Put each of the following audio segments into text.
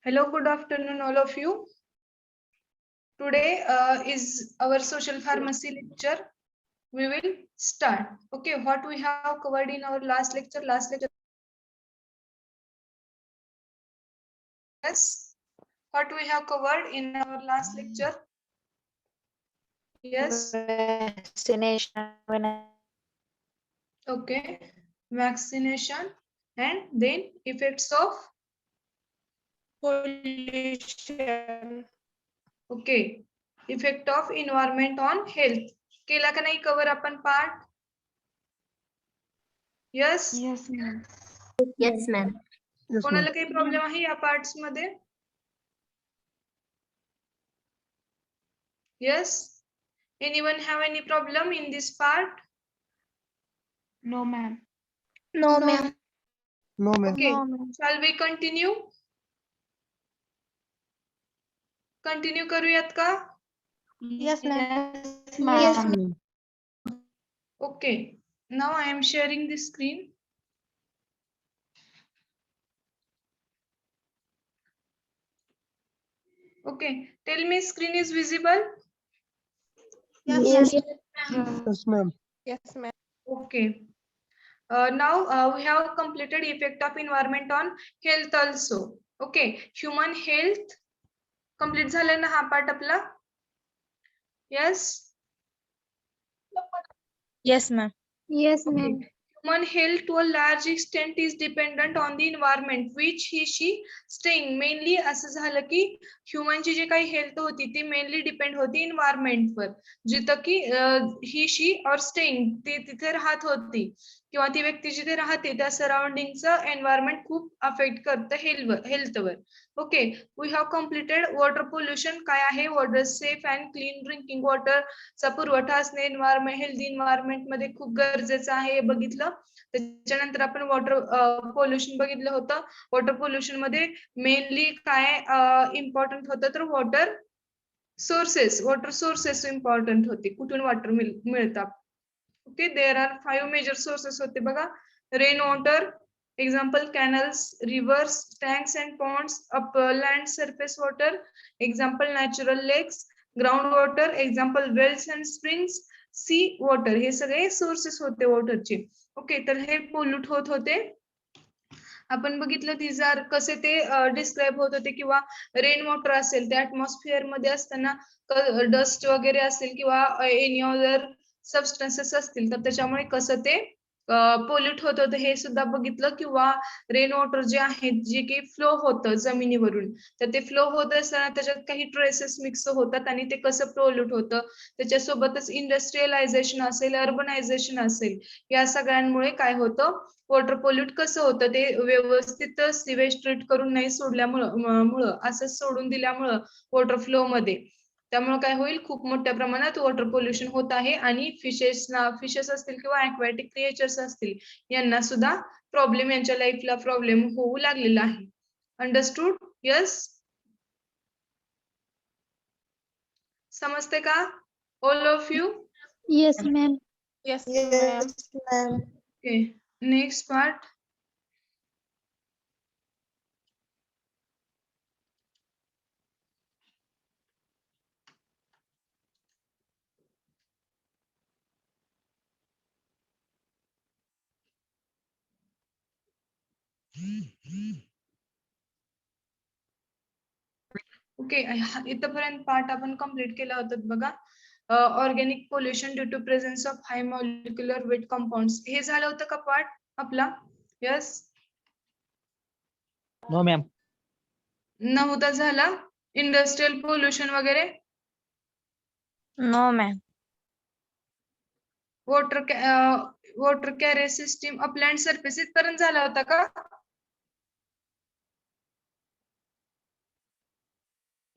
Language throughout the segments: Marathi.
Hello, good afternoon, all of you. Today is our social pharmacy lecture. We will start. Okay, what we have covered in our last lecture. Yes, what we have covered in our last lecture. Yes. Vaccination. Okay, vaccination and then effects of Pollution. okay, effect of environment on health. केला का नाही cover आपण part? Yes. Yes, ma'am. Yes, ma'am. कोणाला काही प्रॉब्लेम आहे या पार्ट्स मध्ये? Yes. Anyone have any problem in this part? No, ma'am. No, ma'am. No, ma'am. Okay. No, ma'am. Shall we continue? Continue करूयात का? Yes, ma'am. Yes, ma'am. Okay. Now I am sharing the screen. Okay. Tell me, screen is visible? Yes. Yes, ma'am. Yes, ma'am. Okay. Now we have completed effect of environment on health also. Okay. Human health complete झाला ना हा part आपला? Yes. Yes, ma'am. Yes, Okay. ma'am. Human health to a large extent is dependent on the environment which he she staying. Mainly असं झालं की ह्युमनची जी काही हेल्थ होती ती मेनली डिपेंड होती एन्व्हायरमेंट वर, जिथं की ही शी और स्टेइंग ती तिथे राहत होती किंवा ती व्यक्ती जिथे राहते त्या सराउंडिंगचं एन्व्हायरमेंट खूप अफेक्ट करतं हेल्थवर. Okay, we have completed water pollution काय आहे, water safe and clean drinking water चा पुरवठा असणे एन्व्हायरमेंट हेल्दी एन्व्हायरमेंट मध्ये खूप गरजेचं आहे हे बघितलं. त्याच्यानंतर आपण वॉटर पोल्युशन बघितलं होतं. वॉटर पोल्युशन मध्ये मेनली काय इम्पॉर्टंट होतं तर वॉटर सोर्सेस इम्पॉर्टंट होते, कुठून वॉटर मिळतात. Okay, there are 5 major sources होते बघा. Rain water, example canals, rivers, tanks and ponds, upland surface water, example natural lakes, ground water, example wells and springs, sea water, हे सगळे सोर्सेस होते वॉटरचे. ओके, तर हे पोल्यूट होत होते. आपण बघितलं ती जर कसे ते डिस्क्राईब होत होते किंवा रेन वॉटर असेल ते ऍटमॉस्फिअर मध्ये असताना डस्ट वगैरे असेल किंवा एनी अदर सबस्टन्सेस असतील तर त्याच्यामुळे कसं ते पोल्यूट होत होतं हे सुद्धा बघितलं. किंवा रेन वॉटर जे आहे जे की फ्लो होतं जमिनीवरून, तर ते फ्लो होत असताना त्याच्यात काही ट्रेसेस मिक्स होतात आणि ते कसं पोल्यूट होतं. त्याच्यासोबतच इंडस्ट्रियलायझेशन असेल, अर्बनायझेशन असेल, या सगळ्यांमुळे काय होतं, वॉटर पोल्यूट कसं होतं ते व्यवस्थित सिवेज ट्रीट करून नाही सोडल्यामुळं असं सोडून दिल्यामुळं वॉटर फ्लो मध्ये, त्यामुळे काय होईल, खूप मोठ्या प्रमाणात वॉटर पोल्युशन होत आहे आणि फिशेस असतील किंवा ॲक्वॅटिक क्रिएचर्स असतील यांना सुद्धा प्रॉब्लेम, यांच्या लाईफला प्रॉब्लेम होऊ लागलेला आहे. अंडरस्टूड? यस, समजते का all of you? Yes, ma'am. Yes, ma'am. Okay, next part. Okay, इथपर्यंत पार्ट आपण कंप्लीट केला होता बघा. Organic pollution due to presence of high molecular weight compounds, हे झालं होतं का पार्ट आपला? यस. No, ma'am. नव्हता झाला. इंडस्ट्रियल पोल्युशन वगैरे, No, ma'am. Water carry system, upland surface इथपर्यंत झाला होता का?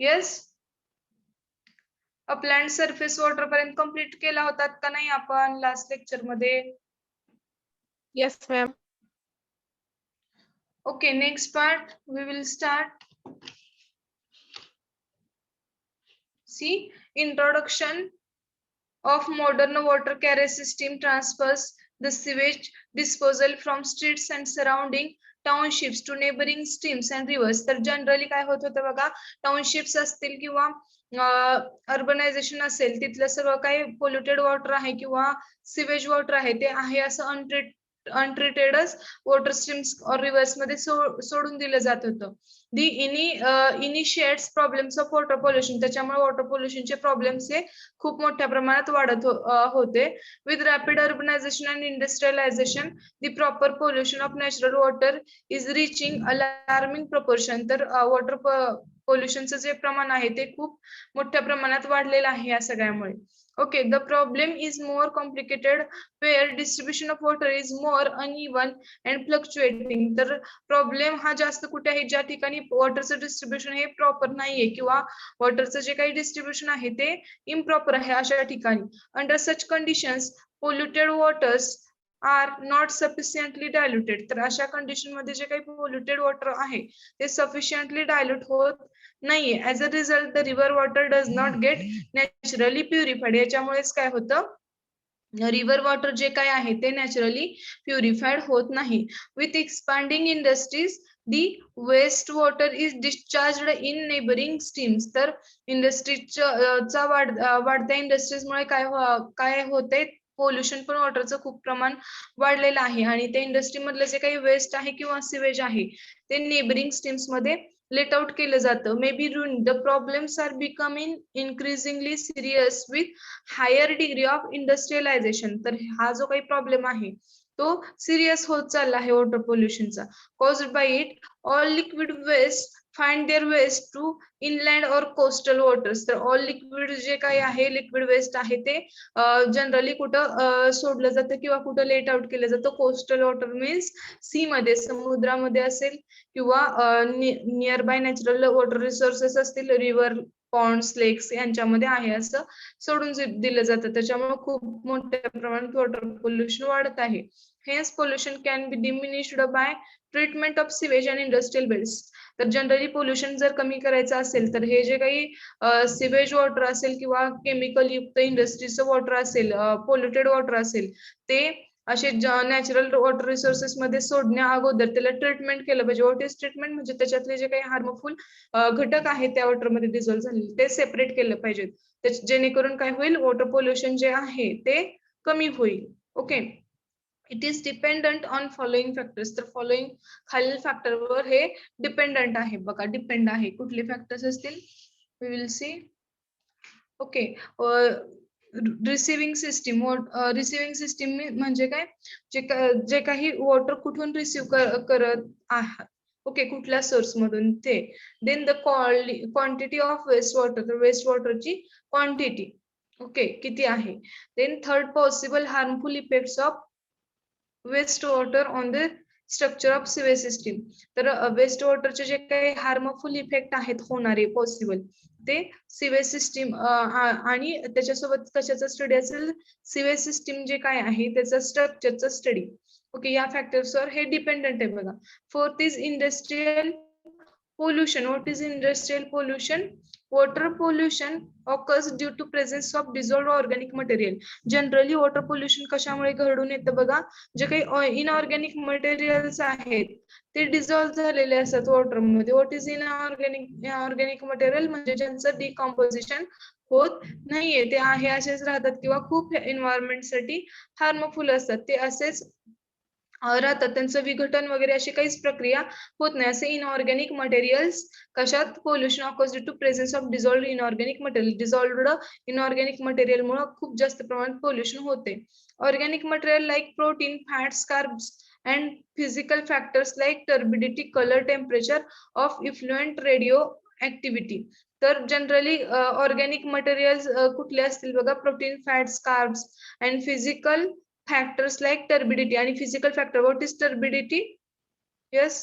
येस. अपलँड सरफेस वॉटर पर्यंत कंप्लीट केला होता का नाही आपण लास्ट लेक्चर मध्ये? Yes, ma'am. Okay, next part we will start. See, introduction of modern water carrier system transfers the sewage disposal from streets and surrounding townships to neighboring streams and rivers. तर जनरली काय होत होतं बघा, टाउनशिप्स असतील किंवा अर्बनायझेशन असेल, तिथलं सगळं काही पोल्युटेड वॉटर आहे किंवा सिवेज वॉटर आहे ते आहे असं अनट्रीटेडच वॉटर स्ट्रीम्स और रिव्हर्स मध्ये सोडून दिलं जात होतं. The initiates problems of water pollution. त्याच्यामुळे वॉटर पोल्युशनचे प्रॉब्लेम्स हे खूप मोठ्या प्रमाणात वाढत होते. With rapid urbanisation and industrialisation the proper pollution of natural water is reaching alarming proportion. तर वॉटर पोल्युशनचं जे प्रमाण आहे ते खूप मोठ्या प्रमाणात वाढलेलं आहे या सगळ्यामुळे. Okay, the problem is more complicated where distribution of water is more uneven and fluctuating. तर प्रॉब्लेम हा जास्त कुठे आहे, ज्या ठिकाणी वॉटरचं डिस्ट्रीब्युशन हे प्रॉपर नाहीये किंवा वॉटरचं जे काही डिस्ट्रीब्युशन आहे ते इम्प्रॉपर आहे अशा ठिकाणी. Under such conditions polluted waters are not sufficiently diluted. तर अशा कंडिशन मध्ये जे काही पोल्युटेड वॉटर आहे ते सफिशियंटली डायल्यूट होत नाहीये. As a result the river water does not get naturally purified. याच्यामुळेच काय होतं, रिव्हर वॉटर जे काय आहे ते नॅचरली प्युरिफाईड होत नाही. With expanding industries the waste water is discharged in neighbouring streams. तर इंडस्ट्रीजचा वाढत्या इंडस्ट्रीजमुळे काय होते, पोल्युशन पण वॉटरचं खूप प्रमाण वाढलेलं आहे आणि ते इंडस्ट्री मधलं जे काही वेस्ट आहे किंवा सिवेज आहे ते नेबरिंग स्ट्रीम्स मध्ये लेट आउट केलं जातं. May be ruined. The problems are becoming increasingly serious with higher degree of industrialisation. तर हा जो काही प्रॉब्लेम आहे तो सिरियस होत चालला आहे वॉटर पोल्युशनचा. Caused by it all liquid waste find their waste to inland or coastal waters. तर ऑल लिक्विड जे काही आहे, लिक्विड वेस्ट आहे ते जनरली कुठं सोडलं जातं किंवा कुठं लेट आउट केलं जातं. कोस्टल वॉटर मीन्स सी मध्ये, समुद्रामध्ये असेल किंवा near by natural water resources असतील, रिव्हर, पॉन्ड्स, लेक्स यांच्यामध्ये आहे असं सोडून दिलं जातं. त्याच्यामुळे खूप मोठ्या प्रमाणात वॉटर पोल्युशन वाढत आहे. Hence pollution can be diminished by treatment of sewage and industrial waste. तर जनरली पोल्युशन जर कमी करायचं असेल तर हे जे काही सिवेज वॉटर असेल किंवा केमिकल युक्त इंडस्ट्रीचं वॉटर असेल, पोल्युटेड वॉटर असेल, ते असे नॅचरल वॉटर रिसोर्सेस मध्ये सोडण्या अगोदर त्याला ट्रीटमेंट केलं पाहिजे. वॉट इज ट्रीटमेंट म्हणजे त्याच्यातले जे काही हार्मफुल घटक आहेत त्या वॉटर मध्ये डिझॉल्व्ह झालेले ते सेपरेट केलं पाहिजे, जेणेकरून काय होईल, वॉटर पोल्युशन जे आहे ते कमी होईल. Okay, it is dependent on following factors. तर फॉलोइंग खालील फॅक्टरवर हे डिपेंडंट आहे. बघा डिपेंड आहे, कुठले फॅक्टर्स असतील, we will see. Okay, receiving system. Receiving system म्हणजे काय, जे काही वॉटर कुठून रिसिव्ह करत आहात, ओके, कुठल्या सोर्स मधून ते. Then the quantity of waste water. तर वेस्ट वॉटरची क्वांटिटी, ओके, किती आहे. Then third, possible harmful effects of waste water on the structure of sewage system. तर वेस्ट वॉटरचे जे काही हार्मफुल इफेक्ट आहेत होणारे पॉसिबल, ते सिवेज सिस्टीम आणि त्याच्यासोबत कशाचा स्टडी असेल, सिवेज सिस्टीम जे काय आहे त्याचा स्ट्रक्चरचा स्टडी. ओके, या फॅक्टर्सवर हे डिपेंडंट आहे बघा. Fourth is industrial pollution. What is industrial pollution? Water pollution occurs due to presence of dissolved organic material. Generally water pollution कशामुळे घडून येतं बघा, जे काही इनऑर्गॅनिक मटेरियल्स आहेत ते डिझॉल्व्ह झालेले असतात वॉटर मध्ये. व्हॉट इज इनऑर्गॅनिक मटेरियल म्हणजे ज्यांचं डिकॉम्पोजिशन होत नाहीये, ते आहे असेच राहतात किंवा खूप एन्व्हायरमेंट साठी हार्मफुल असतात, ते असेच राहतात, त्यांचं विघटन वगैरे अशी काहीच प्रक्रिया होत नाही. असे इनऑर्गॅनिक मटेरियल्स कशात, pollution occurs due to presence of dissolved inorganic material. Dissolved inorganic material मुळे खूप जास्त प्रमाणात पोल्युशन होते. Organic material like protein, fats, carbs and physical factors like turbidity, colour, temperature of effluent radioactivity. तर जनरली ऑर्गॅनिक मटेरियल्स कुठले असतील बघा, protein, fats, carbs and physical factors like turbidity. आणि physical factor, what is turbidity? Yes,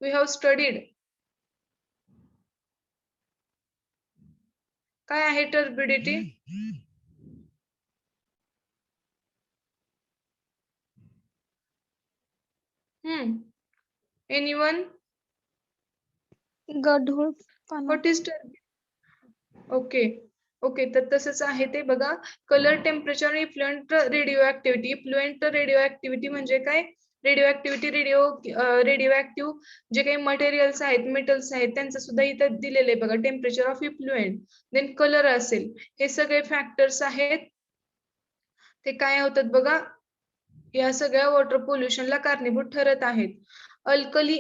we have studied. काय आहे turbidity? Anyone? गढूळ What is turbidity? ओके, तर तसंच आहे ते बघा. Colour, temperature, effluent radio activity. Effluent radio activity म्हणजे काय, रेडिओ ऍक्टिव्ह जे काही मटेरियल्स आहेत, मेटल्स आहेत, त्यांचं सुद्धा इथं दिलेलं आहे बघा. Temperature of effluent, then colour असेल, हे सगळे फॅक्टर्स आहेत. ते काय होतात बघा, या सगळ्या वॉटर पोल्युशनला कारणीभूत ठरत आहेत. Alkali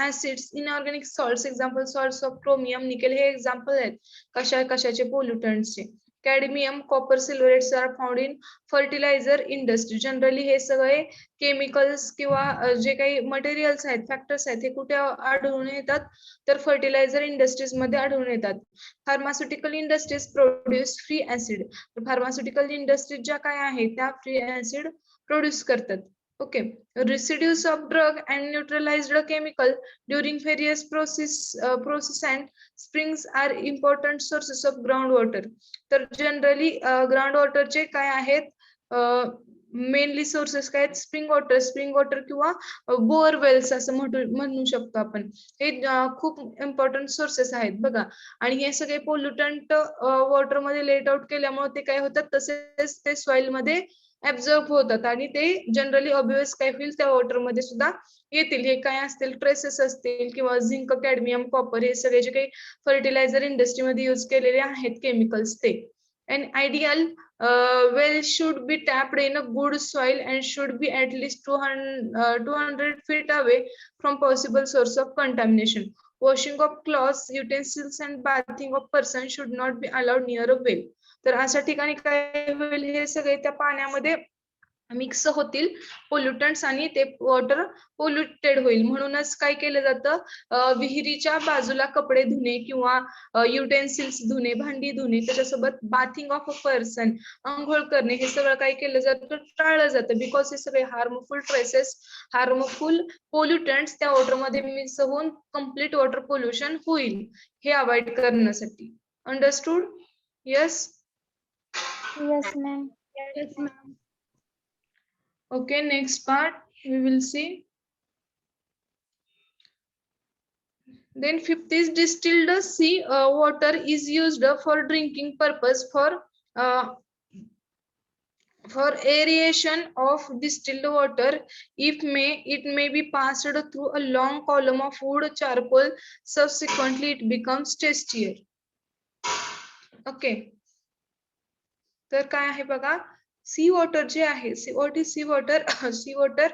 acids, inorganic salts, example salts of chromium, nickel, हे एक्झाम्पल आहेत कशाचे पोल्युटंट्सचे. Cadmium, copper, silverates are found in fertiliser industry. Generally हे सगळे केमिकल्स किंवा जे काही मटेरियल्स आहेत, फॅक्टर्स आहेत, हे कुठे आढळून येतात, तर फर्टिलायझर इंडस्ट्रीज मध्ये आढळून येतात. Pharmaceutical industries produce free acid. Pharmaceutical industries ज्या काय आहेत त्या फ्री ऍसिड प्रोड्यूस करतात. Okay. Residues of drug and neutralized chemical during various process and springs are important sources of groundwater. तर जनरली ग्राउंड वॉटरचे काय आहेत, मेनली सोर्सेस काय आहेत, स्प्रिंग वॉटर किंवा बोअरवेल्स असं म्हणू शकतो आपण. हे खूप इम्पॉर्टंट सोर्सेस आहेत बघा. आणि हे सगळे पोल्युटंट वॉटर मध्ये लेट आउट केल्यामुळे ते काय होतात, तसेच ते सॉइल मध्ये ऍब्झॉर्ब होतात आणि ते जनरली ऑब्वियस काय होईल, त्या वॉटर मध्ये सुद्धा येतील. हे काय असतील, ट्रेसेस असतील किंवा झिंक, कॅडमियम, कॉपर, हे सगळे जे काही फर्टिलायझर इंडस्ट्रीमध्ये यूज केलेले आहेत केमिकल्स ते. An ideal well should be tapped in a good soil and should be at least 200 feet away from possible source of contamination. Washing of clothes, utensils and bathing of person should not be allowed near a well. तर अशा ठिकाणी काय होईल, हे सगळे त्या पाण्यामध्ये मिक्स होतील पोल्युटंट्स आणि ते वॉटर पोल्युटेड होईल. म्हणूनच काय केलं जातं, विहिरीच्या बाजूला कपडे धुणे किंवा युटेन्सिल्स धुणे, भांडी धुणे, त्याच्यासोबत बाथिंग ऑफ अ पर्सन, अंघोळ करणे, हे सगळं काय केलं जातं, टाळलं जातं. बिकॉज हे सगळे हार्मफुल ट्रेसेस, हार्मफुल पोल्युटंट्स त्या वॉटर मध्ये मिक्स होऊन कम्प्लीट वॉटर पोल्युशन होईल, हे अवॉइड करण्यासाठी. Understood? Yes. Yes, ma'am. Yes, ma'am. Okay, next part we will see. Then fifth is distilled sea water is used for drinking purpose uh, for aeration of distilled water. It may be passed through a long column of wood charcoal. Subsequently, it becomes tastier. Okay. तर काय आहे बघा, सी वॉटर जे आहे, what is C water? C water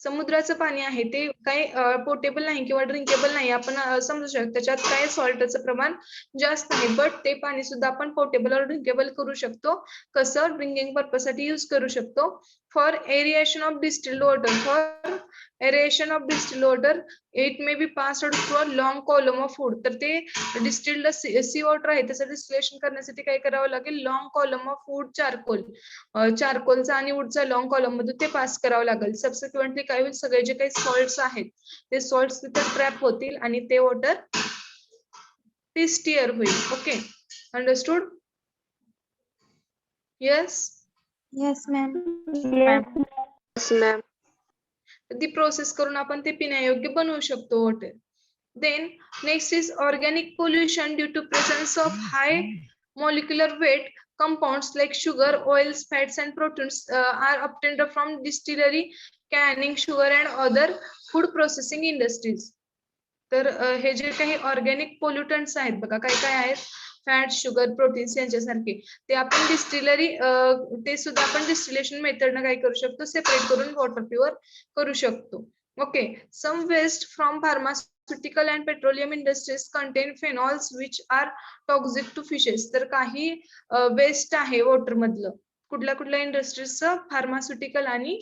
समुद्राचं पाणी आहे, ते काही पोटेबल नाही किंवा ड्रिंकेबल नाही, आपण समजू शकतो. त्याच्यात काय सॉल्टचं प्रमाण जास्त आहे, बट ते पाणी सुद्धा आपण पोटेबल और ड्रिंकेबल करू शकतो. कसं? ड्रिंकिंग पर्पज साठी यूज करू शकतो. For aeration of distilled water, it may be passed through a long column of wood. तर ते डिस्टिल्ड सी वॉटर आहे, त्याचं डिस्टिलेशन करण्यासाठी काय करावं लागेल, लॉंग कॉलम ऑफ वूड चारकोलचा आणि वूडचा लॉंग कॉलम मधून ते पास करावं लागेल. सबसिक्वेंटली काय होईल, सगळे जे काही सॉल्ट्स आहेत ते सॉल्ट्स तिथे ट्रॅप होतील आणि ते वॉटर टेस्टियर होईल. Okay, understood? Yes. Yes, ma'am. Yes, ma'am. ती प्रोसेस करून आपण ते पिण्यायोग्य बनवू शकतो water. Then next is organic pollution due to presence of high molecular weight compounds like sugar, oils, fats and proteins are obtained from distillery, canning, sugar and other food processing industries. तर हे जे काही ऑर्गॅनिक पोल्युटंट्स आहेत बघा, काय काय आहेत, फॅट, शुगर, प्रोटीन्स यांच्यासारखे, ते आपण डिस्टिलरी, ते सुद्धा आपण डिस्टिलेशन मेथडनं काय करू शकतो, सेपरेट करून वॉटर प्युअर करू शकतो. Okay. Some waste from pharmaceutical and petroleum industries contain phenols which are toxic to fishes. तर काही वेस्ट आहे वॉटर मधलं, कुठल्या इंडस्ट्रीजचं, फार्मास्युटिकल आणि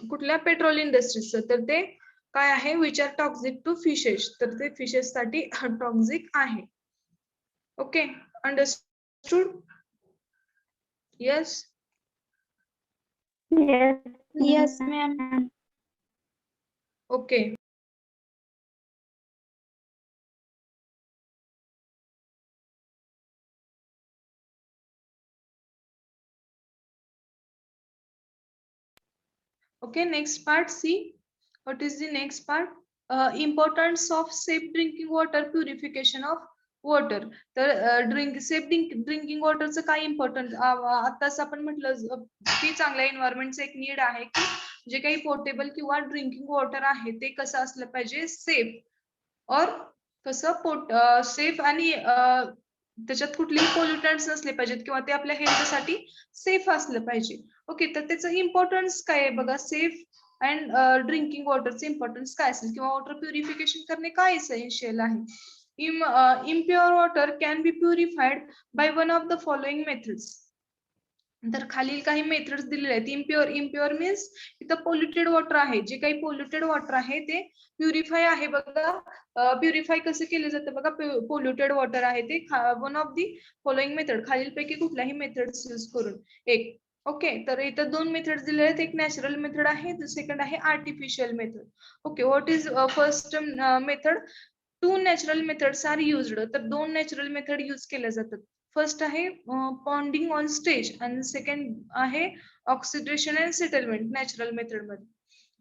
कुठल्या पेट्रोल इंडस्ट्रीजचं, तर ते काय आहे, which are toxic to fishes. तर ते फिशेस साठी टॉक्सिक आहे. Okay, understood? Yes. Yes, ma'am. Okay. Okay, next part, see what is the next part. Importance of safe drinking water, purification of water. तर ड्रिंकिंग वॉटरचं काय इम्पॉर्टन्स आताच आपण म्हटलं की चांगल्या एन्व्हायरमेंटचं एक नीड आहे की जे काही पोर्टेबल किंवा ड्रिंकिंग वॉटर आहे ते कसं असलं पाहिजे, सेफ और कसं सेफ आणि त्याच्यात कुठलेही पोल्युटंट्स नसले पाहिजेत किंवा ते आपल्या हेल्थसाठी सेफ असलं पाहिजे. ओके, तर त्याचं इम्पॉर्टन्स काय आहे बघा, सेफ अँड ड्रिंकिंग वॉटरचे इम्पॉर्टन्स काय असेल किंवा वॉटर प्युरिफिकेशन करणे काय एसेन्शियल आहे. Impure water can be purified by one of the following methods. तर खालील काही मेथड्स दिलेले आहेत. इम्प्युअर मीन्स इथं पोल्युटेड वॉटर आहे, जे काही पोल्युटेड वॉटर आहे ते प्युरिफाय आहे बघा. प्युरिफाय कसं केलं जातं बघा, पोल्युटेड वॉटर आहे ते one of the following method, खालीलपैकी कुठल्याही मेथड्स यूज करून एक. ओके, तर इथं 2 मेथड्स दिलेले आहेत, एक नॅचरल मेथड आहे, सेकंड आहे artificial method. Okay, what is first method? 2 natural methods are used. तर 2 नॅचरल मेथड यूज केल्या जातात. फर्स्ट आहे पॉन्डिंग ऑन स्टेज आणि सेकंड आहे oxidation and settlement natural method मध्ये.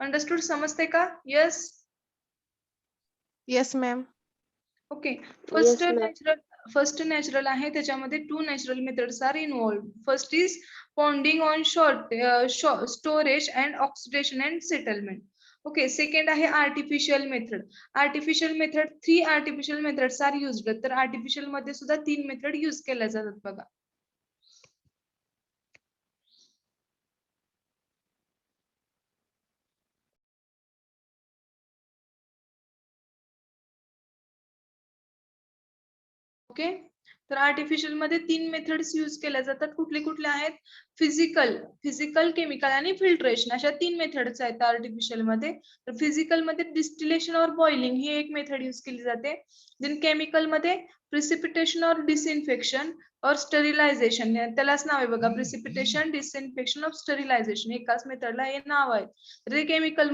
अंडरस्टूड, समजते का? Yes. Yes, ma'am. Okay, Yes, ma'am. First natural आहे, त्याच्यामध्ये 2 natural methods are involved. First is ponding on storage and oxidation and settlement. Okay, second आहे artificial method. Artificial method 3 artificial methods are used. तर आर्टिफिशियल मध्ये सुद्धा 3 मेथड यूज केल्या जातात बघा. ओके, तर आर्टिफिशियल मध्ये 3 मेथड्स यूज केल्या जातात. कुठले कुठले आहेत? फिजिकल, केमिकल आणि फिल्ट्रेशन, अशा 3 मेथड्स आहेत आर्टिफिशियल मध्ये. तर फिजिकल मध्ये डिस्टिलेशन और बॉइलिंग ही एक मेथड यूज केली जाते. देन केमिकल मध्ये प्रिसिपिटेशन और डिसइन्फेक्शन और स्टरिलायझेशन, त्यालाच नाव आहे बघा, प्रिसिपिटेशन, डिसइन्फेक्शन ऑफ स्टरिलायझेशन, एकाच मेथडला हे नाव आहे. तर ते केमिकल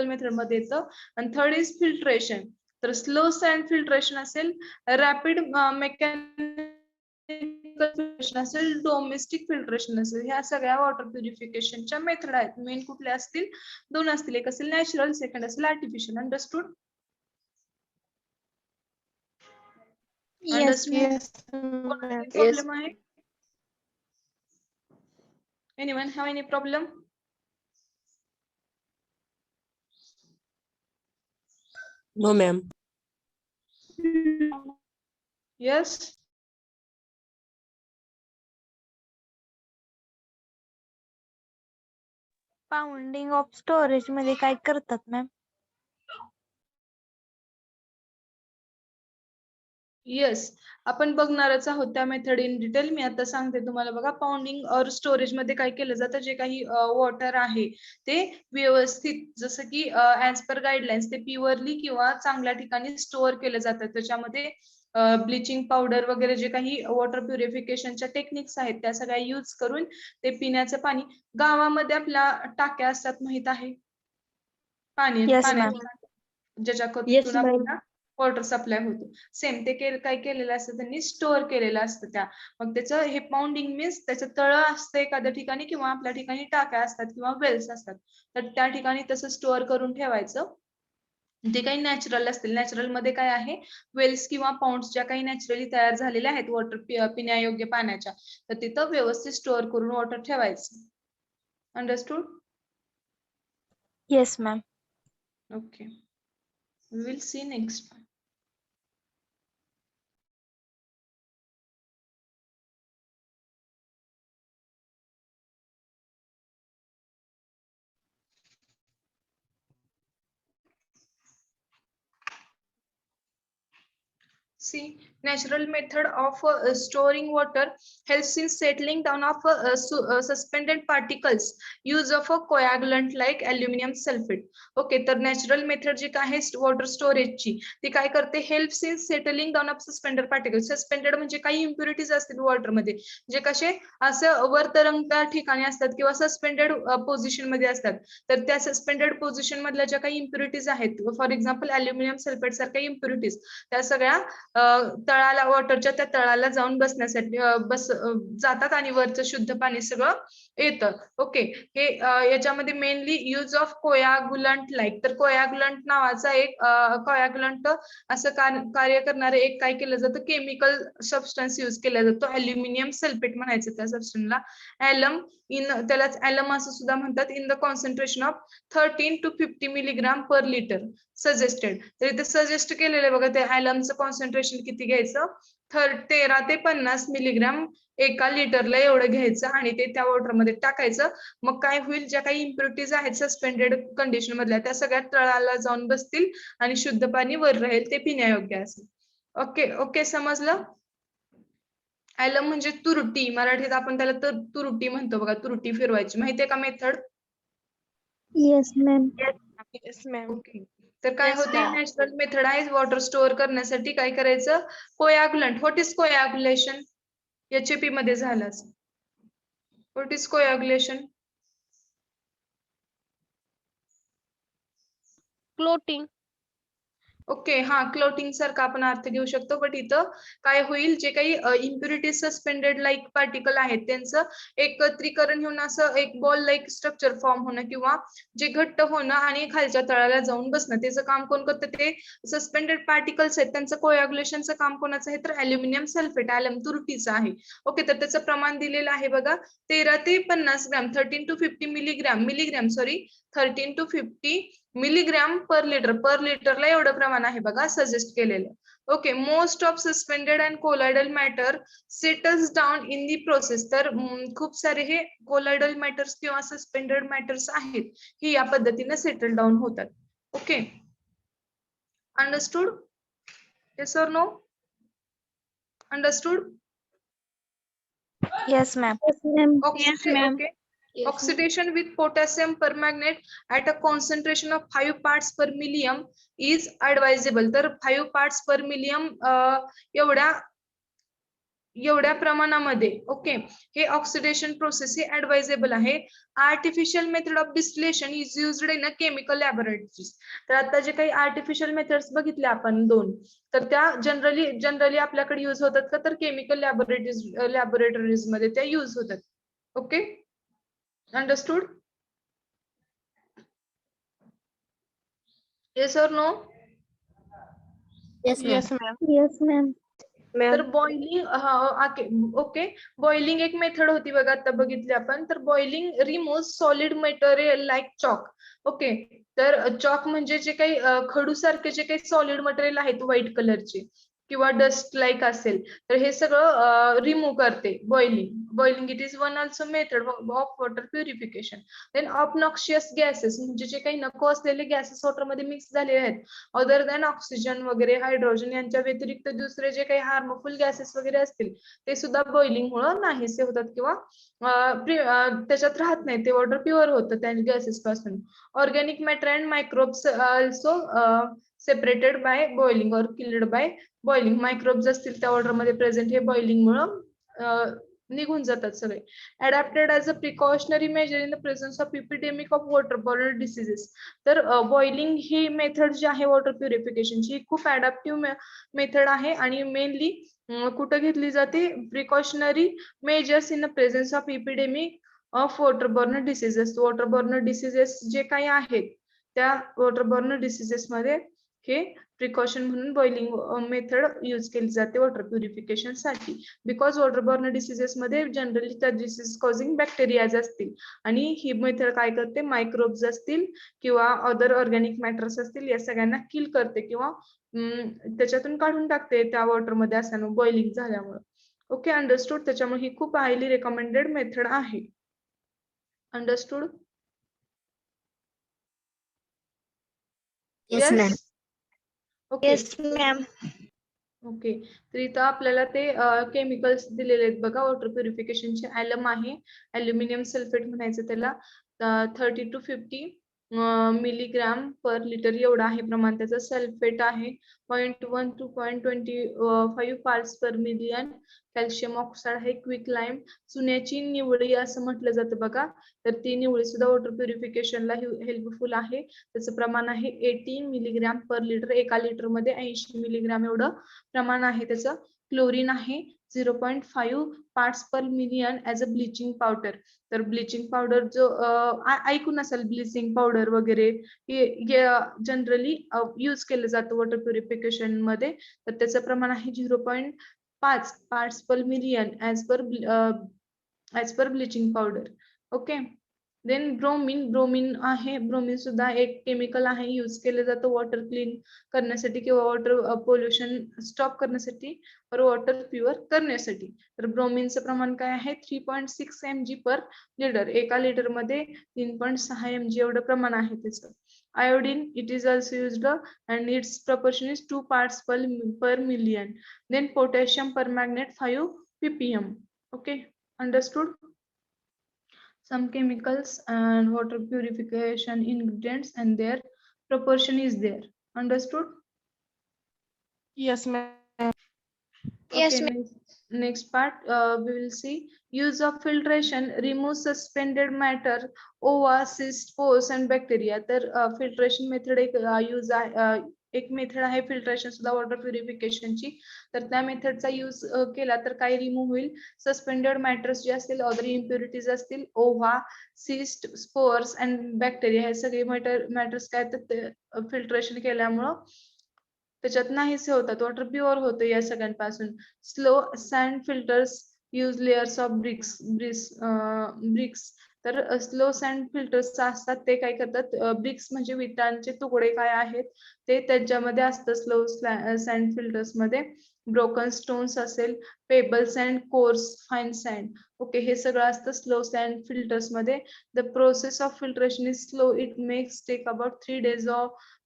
मेथड मध्ये येतं. आणि थर्ड इज फिल्ट्रेशन. तर स्लो सँड फिल्ट्रेशन असेल, रॅपिड मेकॅनिकल फिल्ट्रेशन असेल, डोमेस्टिक फिल्ट्रेशन असेल, ह्या सगळ्या वॉटर प्युरिफिकेशनच्या मेथड आहेत. मेन कुठल्या असतील? 2 असतील, एक असेल नॅचरल, सेकंड असेल artificial. Understood? Yes, ma'am. Yes, ma'am. Problem आहे? Anyone have any problem? No, ma'am. Yes. Pounding of storage मध्ये काय करतात मॅम? येस, आपण बघणारच आहोत त्या मेथड इन डिटेल. मी आता सांगते तुम्हाला बघा. पाउंडिंग और स्टोरेज मध्ये काय केलं जातं, जे काही वॉटर आहे ते व्यवस्थित, जसं की ऍज पर गाईडलाईन्स, ते प्युअरली किंवा चांगल्या ठिकाणी स्टोअर केलं जातं. त्याच्यामध्ये ब्लिचिंग पावडर वगैरे जे काही वॉटर प्युरिफिकेशनच्या टेक्निक्स आहेत त्या सगळ्या यूज करून ते पिण्याचं पाणी, गावामध्ये आपल्या टाक्या असतात, माहित आहे, पाण्याच्या, ज्याच्यातून आपल्याला वॉटर सप्लाय होतो. सेम ते काय केलेलं असतं त्यांनी, स्टोअर केलेलं असतं त्या. मग त्याचं हे पाउंडिंग मीन्स त्याचं तळं असतं एखाद्या ठिकाणी किंवा आपल्या ठिकाणी टाक्या असतात किंवा वेल्स असतात, तर त्या ठिकाणी तसं स्टोअर करून ठेवायचं. जे काही नॅचरल असतील, नॅचरल मध्ये काय आहे, वेल्स किंवा पाउंड्स ज्या काही नॅचरली तयार झालेल्या आहेत वॉटर पिण्यायोग्य पाण्याच्या, तर तिथं व्यवस्थित स्टोअर करून वॉटर ठेवायचं. Understood? Yes, ma'am. Okay, we will see next. See, natural method of storing water helps in settling down of suspended particles. Use of a coagulant like aluminum sulfate. Okay, तर नॅचरल मेथड जी आहे वॉटर स्टोरेजची, ती काय करते, helps in settling down of suspended particles. Suspended म्हणजे काही इम्प्युरिटीज असतील वॉटरमध्ये, जे कसे असं वर तरंगत्या ठिकाणी असतात किंवा सस्पेंडेड पोझिशन मध्ये असतात. तर त्या सस्पेंडेड पोझिशन मधल्या ज्या काही इम्प्युरिटीज आहेत, फॉर एक्झाम्पल अल्युमिनियम सल्फेट सारख्या इम्प्युरिटीज, त्या सगळ्या तळाला वॉटरच्या त्या तळाला जाऊन बसण्यासाठी जातात आणि वरचं शुद्ध पाणी सगळं येतं. ओके, हे याच्यामध्ये मेनली यूज ऑफ कोयागुलंट लाईक, तर कोयागुलंट नावाचा एक कोयागुलंट असं कार्य करणारे एक काय केलं जातं, केमिकल सबस्टन्स यूज केला जातो. अल्युमिनियम सल्फेट म्हणायचं त्या सबस्टन्सला. ॲलम त्यालाच ॲलम असं सुद्धा म्हणतात. In the concentration of 13 to 50 milligram per litre suggested. तर इथे सजेस्ट केलेलं आहे बघा, ते ॲलमचं कॉन्सन्ट्रेशन किती घ्यायचं, 13 ते 50 मिलीग्राम एका लिटरला एवढं घ्यायचं आणि ते त्या वॉटरमध्ये टाकायचं. मग काय होईल, ज्या काही इम्प्युरिटीज आहेत सस्पेंडेड कंडिशन मधल्या त्या सगळ्या तळाला जाऊन बसतील आणि शुद्ध पाणी वर राहील, ते पिण्यायोग्य असेल. ओके ओके, समजलं. ॲलम म्हणजे तुरटी, मराठीत आपण त्याला तुरटी म्हणतो बघा, तुरटी फिरवायची. माहितीये का method? Yes ma'am. Yes, ma'am. Okay, तर काय Yes, होते, ma'am. नॅचरल मेथड आहे वॉटर स्टोअर करण्यासाठी. काय करायचं, coagulant. What is coagulation? HAP मध्ये झालं. What is coagulation? Clotting. Okay, हा, क्लोटिंग सारखा आपण अर्थ घेऊ शकतो. बट इथं काय होईल, जे काही इम्प्युरिटीज सस्पेंडेड लाईक पार्टिकल आहेत त्यांचं एकत्रीकरण होऊन असं एक बॉल लाईक स्ट्रक्चर फॉर्म होणं किंवा जे घट्ट होणं आणि खालच्या तळाला जाऊन बसणं, त्याचं काम कोण करतं, ते सस्पेंडेड पार्टिकल्स आहेत त्यांचं कोयागुलेशनचं काम कोणाचं आहे, तर अल्युमिनियम सल्फेट, ॲलम तुरटीचं आहे. ओके, तर त्याचं प्रमाण दिलेलं आहे बघा, 13 ते 50 gram, 13 to 50 milligram 13 to 50 milligram per लिटरला एवढं प्रमाण आहे बघा सजेस्ट केलेलं. Okay, most of suspended and colloidal matter settles down in the process. तर खूप सारे हे कोलायडल मॅटर्स किंवा सस्पेंडेड मॅटर्स आहेत, ही या पद्धतीने सेटल डाऊन होतात. Okay, understood? Yes or no? Understood? Yes ma'am. Okay. Oxidation with potassium permanganate at a concentration of 5 parts per million is advisable. तर 5 parts per million एवढ्या प्रमाणामध्ये, ओके, हे ऑक्सिडेशन प्रोसेस हे ऍडवाइजेबल आहे. Artificial method of distillation is used in a chemical laboratories. तर आता जे काही आर्टिफिशियल मेथड्स बघितले आपण दोन, तर त्या जनरली आपल्याकडे युज होतात का, तर केमिकल लॅबोरेटरीज मध्ये त्या युज होतात. Okay, understood? Yes or no? Yes, ma'am. Yes ma'am. तर बॉइलिंग, ओके, बॉइलिंग एक मेथड होती बघा, आता बघितली आपण. तर boiling remove solid material like chalk. Okay, तर चॉक म्हणजे जे काही खडूसारखे जे काही सॉलिड मटेरियल आहेत व्हाईट कलरचे किंवा डस्ट लाईक असेल, तर हे सगळं रिमूव्ह करते boiling. It is one also method of water purification. Then obnoxious gases म्हणजे जे काही नको असलेले गॅसेस वॉटरमध्ये मिक्स झालेले आहेत, अदर दॅन ऑक्सिजन वगैरे हायड्रोजन यांच्या व्यतिरिक्त दुसरे जे काही हार्मफुल गॅसेस वगैरे असतील, ते सुद्धा बॉइलिंग मुळे नाहीसे होतात किंवा त्याच्यात राहत नाही, ते वॉटर प्युअर होतं त्या गॅसेस पासून. Organic matter and microbes also separated by boiling और किल्ड बाय बॉइलिंग. मायक्रोब्स असतील त्या वॉटरमध्ये प्रेझेंट, हे बॉइलिंग मुळे निघून जातात सगळे. Adapted as a precautionary measure in the presence of epidemic of waterborne diseases. तर बॉइलिंग ही मेथड जी आहे वॉटर प्युरिफिकेशनची, ही खूप अडॅप्टिव्ह मेथड आहे आणि मेनली कुठं घेतली जाते, precautionary measures in the presence of epidemic of waterborne diseases. Waterborne diseases जे काही आहेत त्या वॉटरबॉर्न डिसीजेस मध्ये हे प्रिकॉशन म्हणून बॉइलिंग मेथड यूज केली जाते वॉटर प्युरिफिकेशन साठी. बिकॉज वॉटरबॉर्न डिसीजेस मध्ये जनरली त्या डिसीज कॉझिंग बॅक्टेरियाज असतील आणि ही मेथड काय करते, मायक्रोब्स असतील किंवा अदर ऑर्गॅनिक मॅटर्स असतील, या सगळ्यांना किल करते किंवा त्याच्यातून काढून टाकते त्या वॉटरमध्ये असताना बॉइलिंग झाल्यामुळे. Okay, understood? त्याच्यामुळे ही खूप हायली रेकमेंडेड मेथड आहे. Understood? Yes, ma'am. Okay. Yes ma'am. Okay, तर इथं आपल्याला ते केमिकल्स दिलेले आहेत बघा वॉटर प्युरिफिकेशनचे. ॲलम आहे, अल्युमिनियम सल्फेट म्हणायचं त्याला, 30 to 50 मिलीग्राम पर लिटर एवढा आहे प्रमाण त्याचं. सल्फेट आहे 0.1 to 0.25 parts per million. Calcium oxide आहे क्विक लाईम. चुन्याची निवळी असं म्हटलं जातं बघा, तर ती निवळी सुद्धा वॉटर प्युरिफिकेशनला हेल्पफुल आहे. त्याचं प्रमाण आहे 80 मिलीग्राम पर लिटर. एका लिटर मध्ये 80 मिलीग्राम एवढं प्रमाण आहे त्याचं. क्लोरीन आहे 0.5 parts per million as a bleaching powder. तर ब्लिचिंग पावडर जो ऐकून असेल ब्लिचिंग पावडर वगैरे, हे जनरली यूज केलं जातं वॉटर प्युरिफिकेशन मध्ये. तर त्याचं प्रमाण आहे 0.5 parts per million as per bleaching powder. Okay. Then bromine आहे. ब्रोमीन सुद्धा एक केमिकल आहे, यूज केलं जातं वॉटर क्लीन करण्यासाठी किंवा वॉटर पोल्युशन स्टॉप करण्यासाठी और वॉटर प्युअर करण्यासाठी. तर ब्रोमीनचं प्रमाण काय आहे 3.6 mg पर लिटर. एका लिटर मध्ये 3.6 mg एवढं प्रमाण आहे त्याचं. Iodine it is also used and its proportion is 2 parts per million. Then potassium permanganate 5 ppm. Okay, understood. Some chemicals and water purification ingredients and their proportion is there. Understood? Yes, ma'am. Okay, next part we will see use of filtration remove suspended matter, ova, cyst, pores and bacteria. तर filtration method एक use एक मेथड आहे फिल्ट्रेशन सुद्धा वॉटर प्युरिफिकेशनची. तर त्या मेथडचा यूज केला तर काय रिमूव्ह होईल, सस्पेंडेड मॅटर्स जे असतील, अदर इम्प्युरिटीज असतील, ओव्हा, सिस्ट, स्पोर्स अँड बॅक्टेरिया, हे सगळे मॅटर्स काय तर फिल्ट्रेशन केल्यामुळं त्याच्यात नाहीसे होतात, वॉटर प्युअर होतं या सगळ्यांपासून. Slow sand filters use layers of bricks. तर स्लो सँड फिल्टर्स असतात ते काय करतात, ब्रिक्स म्हणजे विटांचे तुकडे काय आहेत ते त्याच्यामध्ये असतं स्लो सँड फिल्टर्स मध्ये. ब्रोकन स्टोन्स असेल, pebbles and coarse fine sand. Okay, हे सगळं असतं स्लो सँड फिल्टर्स मध्ये. The process of filtration is slow. It makes take about 3 days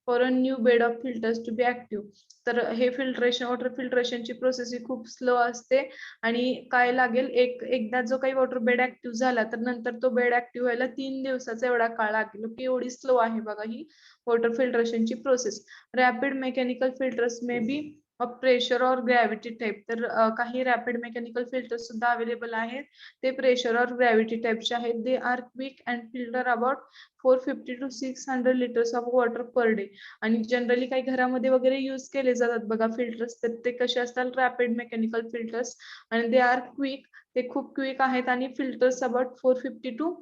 for a new bed of filters to be active. तर हे फिल्ट्रेशन, वॉटर फिल्ट्रेशनची प्रोसेस ही खूप स्लो असते आणि काय लागेल, एकदा जो काही वॉटर बेड ऍक्टिव्ह झाला तर नंतर तो बेड ऍक्टिव्ह व्हायला 3 दिवसाचा एवढा काळ लागेल. ओके, एवढी स्लो आहे बघा ही वॉटर फिल्ट्रेशनची process. Rapid mechanical filters may be of pressure or gravity type. तर काही रॅपिड मेकॅनिकल फिल्टर्स सुद्धा अवेलेबल आहेत, ते प्रेशर और ग्रॅव्हिटी टाइपचे आहेत. They are quick and filter about 450 to 600 litres of water per day. आणि जनरली काही घरामध्ये वगैरे यूज केले जातात बघा फिल्टर्स, तर ते कसे असतात, रॅपिड मेकॅनिकल फिल्टर्स. आणि दे आर क्विक, ते खूप क्विक आहेत आणि filters about 450 to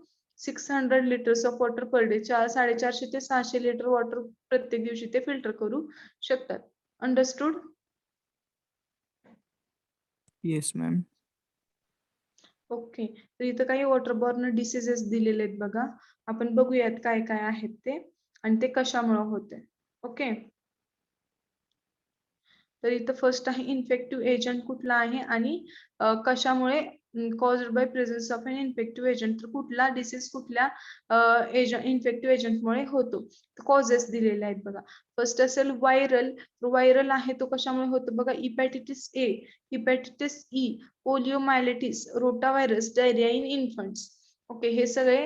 600 litres of water per day. 450 ते 600 लिटर वॉटर प्रत्येक दिवशी ते फिल्टर करू शकतात. अंडरस्टूड? Yes ma'am. ओके, तर इथं काही वॉटरबॉर्न डिसीजेस दिलेले आहेत बघा. आपण बघूयात काय काय आहेत ते आणि ते कशामुळे होते. ओके, तर इथं फर्स्ट आहे इन्फेक्टिव्ह एजंट कुठला आहे आणि कशामुळे, caused by presence of an infective agent. तर कुठला डिसीज कुठल्या इन्फेक्टिव्ह एजंटमुळे होतो, कॉजेस दिलेले आहेत बघा. फर्स्ट असेल व्हायरल. व्हायरल आहे तो कशामुळे होतो बघा, hepatitis A, hepatitis E, poliomyelitis, rotavirus, diarrhoea in infants. Okay, हे सगळे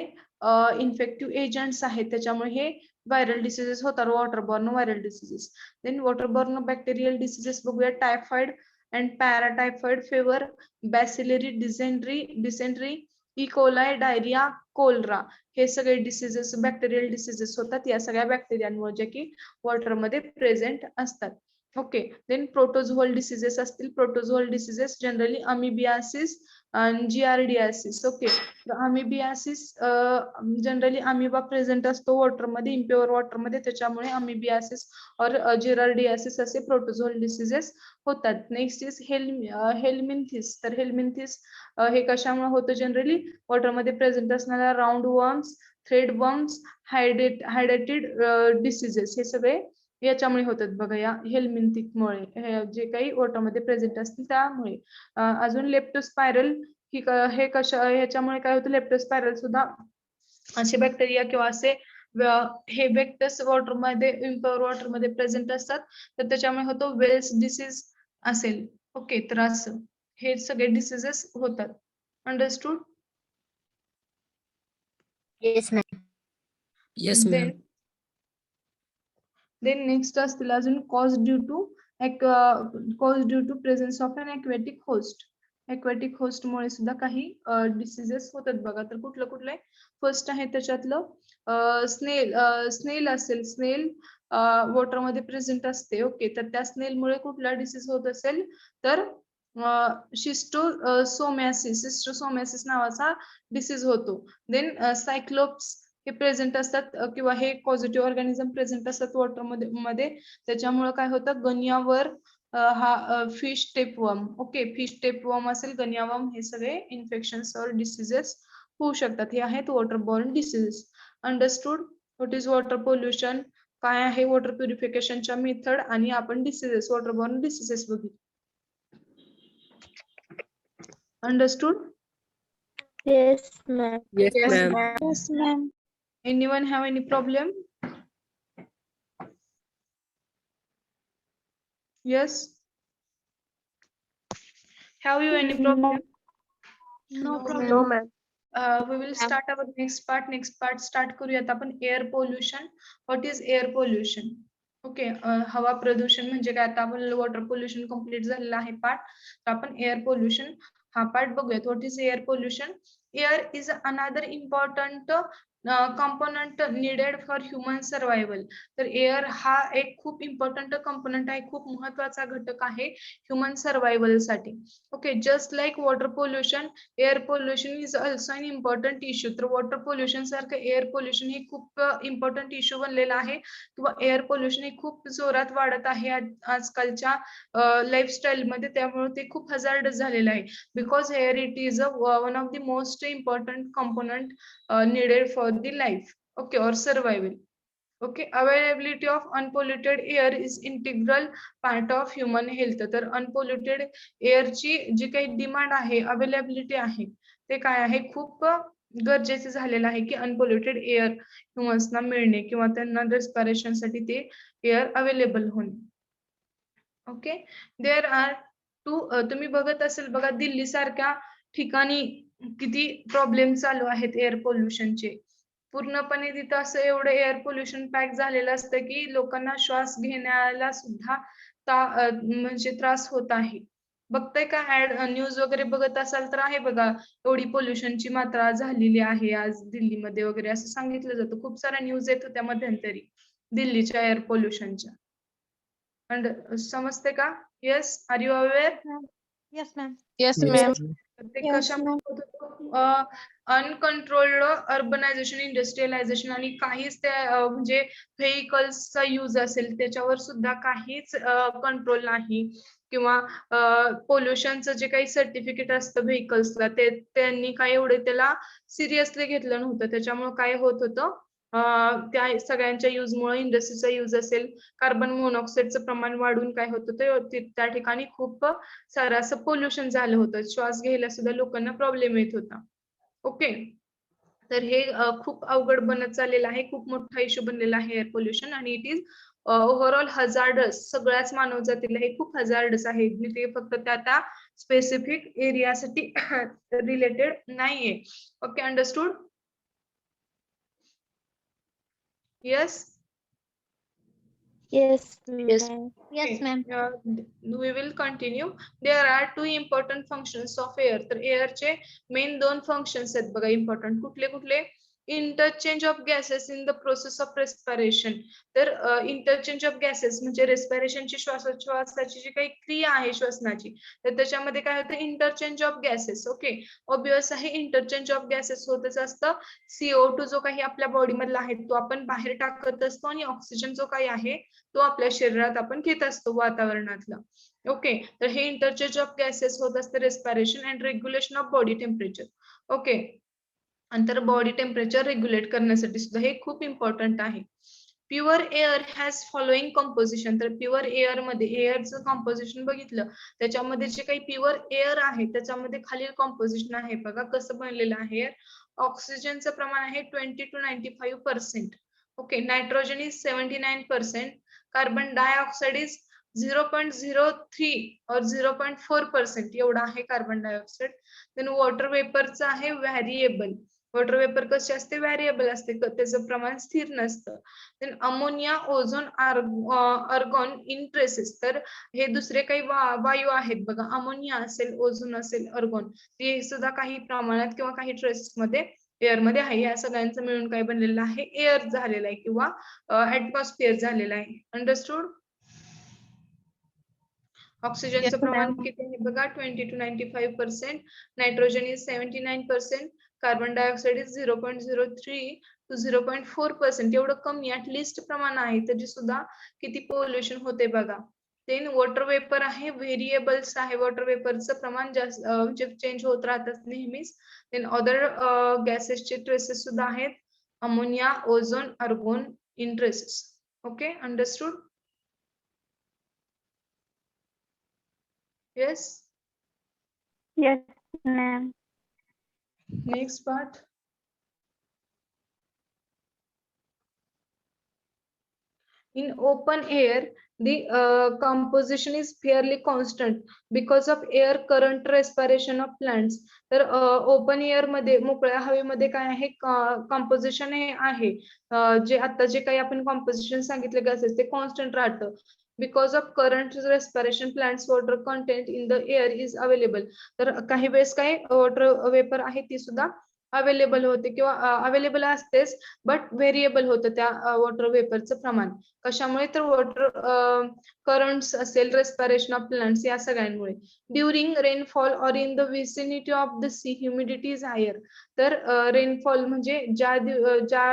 इन्फेक्टिव्ह एजंट्स आहेत, त्याच्यामुळे हे व्हायरल डिसीजेस होतात, waterborne viral diseases. Then waterborne bacterial diseases बघूया. Typhoid and paratyphoid fever, bacillary dysentery, E coli, diarrhoea, cholera, हे सगळे डिसीजेस बॅक्टेरियल डिसीजेस होतात या सगळ्या बॅक्टेरियांमुळे जे की वॉटरमध्ये प्रेझेंट असतात. ओके, देन प्रोटोझोअल डिसीजेस असतील. प्रोटोझोअल डिसीजेस जनरली अमिबियासिस आणि giardiasis. Okay, amoebiasis generally amoeba present असतो वॉटरमध्ये, इम्प्युअर वॉटरमध्ये, त्याच्यामुळे अमिबियासिस और जिरार्डियासिस असे प्रोटोझोअल डिसीजेस होतात. Next is helminths. तर हेल्मिंथिस हे कशामुळे होतं, जनरली वॉटरमध्ये प्रेझेंट असणाऱ्या राऊंड वर्म्स, थ्रेड वर्म्स, हायड्रेटेड डिसीजेस, हे सगळे याच्यामुळे होतात बघा, या हेल्मिंथिकमुळे, जे काही वॉटरमध्ये प्रेझेंट असतील त्यामुळे. अजून लेप्टोस्पायरल, हे कशा, ह्याच्यामुळे काय होतं, लेप्टोस्पायरल सुद्धा असे बॅक्टेरिया किंवा असे हे वेक्टर्स वॉटरमध्ये, इम्प्युअर वॉटरमध्ये प्रेझेंट असतात, तर त्याच्यामुळे होतो वेल्स डिसीज असेल. ओके, तर असं हे सगळे डिसीजेस होतात. Understood? Yes, ma'am. Then then next असतील अजून cause due to presence of an aquatic host. Aquatic host मुळे सुद्धा काही डिसीजेस होतात बघा. तर कुठलं कुठलं फर्स्ट आहे त्याच्यातलं स्नेल असेल. स्नेल वॉटरमध्ये प्रेझेंट असते. ओके, तर त्या स्नेल मुळे कुठला डिसीज होत असेल तर शिस्टोसोमॅसिस नावाचा डिसीज होतो. देन सायक्लोप्स हे प्रेझेंट असतात किंवा हे पॉझिटिव्ह ऑर्गॅनिझम प्रेझेंट असतात वॉटरमध्ये. त्याच्यामुळे काय होतं गनियावर हा fish tapeworm. Okay, fish tapeworm असेल, गनियावर्म, हे सगळे इन्फेक्शन्स और डिसीजेस होऊ शकतात. हे आहेत waterborne diseases. Understood what is water pollution, काय आहे वॉटर प्युरिफिकेशनच्या मेथड, आणि आपण डिसीजेस वॉटरबॉर्न डिसीजेस बघितले. Understood? Yes, ma'am. Yes, Yes, ma'am. ma'am. Yes, ma'am. Anyone have any problem? Yes? Have you any problem? No problem. No, ma'am. We will start our next part. Next part start करूयात आपण air pollution. What is air pollution? Okay, हवा प्रदूषण म्हणजे काय. आता आपण वॉटर पोल्युशन कम्प्लीट झालेला आहे पार्ट. तर आपण एअर पोल्युशन हा पार्ट बघूयात. What is air pollution? Air is another important component needed for human survival. तर एअर हा एक खूप इम्पॉर्टंट कंपोनंट आहे, खूप महत्वाचा घटक आहे ह्युमन सर्व्हायवल साठी. Okay, just like water pollution, air pollution is also an important issue. तर वॉटर पोल्युशन सारखं एअर पोल्युशन हे खूप इम्पॉर्टंट इश्यू बनलेला आहे, किंवा एअर पोल्युशन हे खूप जोरात वाढत आहे आजकालच्या लाईफस्टाईल मध्ये. त्यामुळे ते खूप हजार्डस झालेलं आहे. Because air it is one of the most important component needed for the life, okay, or survival. Okay, availability of unpolluted air is integral part of human health. तर अनपोल्युटेड एअरची जी काही डिमांड आहे, अवेलेबिलिटी आहे, ते काय आहे, खूप गरजेचं झालेलं आहे की अनपोल्युटेड एअर ह्युमन्सना मिळणे किंवा त्यांना रेस्पिरेशन साठी ते एअर अवेलेबल होणे. ओके, देअर आर टू, तुम्ही बघत असेल बघा, दिल्ली सारख्या ठिकाणी किती प्रॉब्लेम चालू आहेत एअर पोल्युशनचे. पूर्णपणे तिथं असं एवढं एअर पोल्युशन पॅक झालेलं असतं की लोकांना श्वास घेण्याला सुद्धा म्हणजे त्रास होत आहे. बघताय का ऍड, न्यूज वगैरे बघत असाल तर आहे बघा, एवढी पोल्युशनची मात्रा झालेली आहे आज दिल्लीमध्ये वगैरे असं सांगितलं जातं. खूप साऱ्या न्यूज येत होत्या मध्यंतरी दिल्लीच्या एअर पोल्युशनच्या. अंड समजते का? Yes, are you aware? Yes, ma'am. Yes, Yes, ma'am. ma'am. ते Yes, कशामुळे होत होतं? अनकंट्रोल्ड अर्बनायझेशन, इंडस्ट्रियलायझेशन, आणि काहीच त्या म्हणजे व्हेकल्सचा यूज असेल त्याच्यावर सुद्धा काहीच कंट्रोल नाही, किंवा पोल्युशनचं जे काही सर्टिफिकेट असतं व्हेकल्सला ते त्यांनी काय एवढे त्याला सिरियसली घेतलं नव्हतं. त्याच्यामुळे काय होत होतं, त्या सगळ्यांच्या युजमुळे, इंडस्ट्रीचा यूज असेल, कार्बन मोनॉक्साईडचं प्रमाण वाढून काय होत होतं, त्या ठिकाणी खूप सारं असं पोल्युशन झालं होतं. श्वास घ्यायला सुद्धा लोकांना प्रॉब्लेम येत होता. ओके, तर हे खूप अवघड बनत चाललेलं आहे, खूप मोठा इश्यू बनलेला आहे एअर पोल्युशन, आणि इट इज ओव्हरऑल हजार्डस. सगळ्याच मानव जातीला हे खूप हजार्डस आहे. ते फक्त त्या स्पेसिफिक एरियासाठी रिलेटेड नाहीये. Okay, understood? Yes. Yes, Yes. ma'am. Yes, ma'am. We will continue. There are two important functions of air. तर एअरचे मेन दोन फंक्शन्स आहेत बघा इम्पॉर्टंट. कुठले कुठले? Interchange of gases in the process of respiration. तर इंटरचेंज ऑफ गॅसेस म्हणजे रेस्पिरेशनची, श्वासोच्छवासाची जी काही क्रिया आहे श्वसनाची, तर त्याच्यामध्ये काय होतं, interchange of gases. Okay, obvious आहे इंटरचेंज ऑफ गॅसेस होतच असतं. CO2 जो काही आपल्या बॉडी मधला आहे तो आपण बाहेर टाकत असतो, आणि ऑक्सिजन जो काही आहे तो आपल्या शरीरात आपण घेत असतो वातावरणातला. ओके, तर हे इंटरचेंज ऑफ गॅसेस होत असते respiration and regulation of body temperature. Okay, नंतर बॉडी टेम्परेचर रेग्युलेट करण्यासाठी सुद्धा हे खूप इम्पॉर्टंट आहे. Pure air has following composition. तर प्युअर एअर मध्ये एअरचं कंपोजिशन बघितलं, त्याच्यामध्ये जे काही प्युअर एअर आहे त्याच्यामध्ये खालील कंपोजिशन आहे बघा कसं बनलेलं आहे. ऑक्सिजनचं प्रमाण आहे 20 to 95%. Okay, nitrogen is 79%, carbon dioxide is 0.03 और 0.4% एवढा आहे कार्बन डायऑक्साइड. देन वॉटर वेपरचं आहे व्हॅरिएबल. वॉटर वेपर कसे असते, व्हॅरिएबल असते, त्याचं प्रमाण स्थिर नसतं. Then ammonia, ozone, argon in traces. तर हे दुसरे काही वायू आहेत बघा, अमोनिया असेल, ओझोन असेल, आर्गॉन, ते सुद्धा काही प्रमाणात किंवा काही ट्रेसेस मध्ये एअर मध्ये आहे. या सगळ्यांचं मिळून काय बनलेलं आहे, एअर झालेलं आहे किंवा ऍटमॉस्फिअर झालेलं आहे. अंडरस्टूड? ऑक्सिजनचं Yes, प्रमाण ma'am. किती आहे बघा, 20 to 95%. Nitrogen is 79%. Carbon dioxide is 0.03 to 0.4%. एवढं कमी ऍटलिस्ट प्रमाण आहे, तरी सुद्धा किती पोल्युशन होते बघा. देन वॉटर वेपर आहे, व्हेरिएबल्स आहे. वॉटर वेपरचं प्रमाण जास्त म्हणजे चेंज होत राहतात नेहमीच. देन अदर गॅसेसचे ट्रेसेस सुद्धा आहेत, ammonia, ozone, argon in traces. Okay, understood? Yes. Yes, ma'am. Next part. In open air, the composition is fairly constant because of air current respiration of plants. तर ओपन एअर मध्ये, मोकळ्या हवेमध्ये काय आहे, कॉम्पोजिशन हे आहे, जे आता जे काही आपण कॉम्पोजिशन सांगितले gases ते कॉन्स्टंट राहतं. Because of current respiration, plants water content in the air is available. तर काही वेळेस काय वॉटर वेपर आहे ती सुद्धा अवेलेबल होते किंवा अवेलेबल असतेच, बट व्हेरिएबल होतं त्या वॉटर वेपरचं प्रमाण. कशामुळे, तर वॉटर करंट्स असेल, रेस्पिरेशन ऑफ प्लांट्स, या सगळ्यांमुळे. During rainfall or in the vicinity of the sea, humidity is higher. तर रेनफॉल म्हणजे ज्या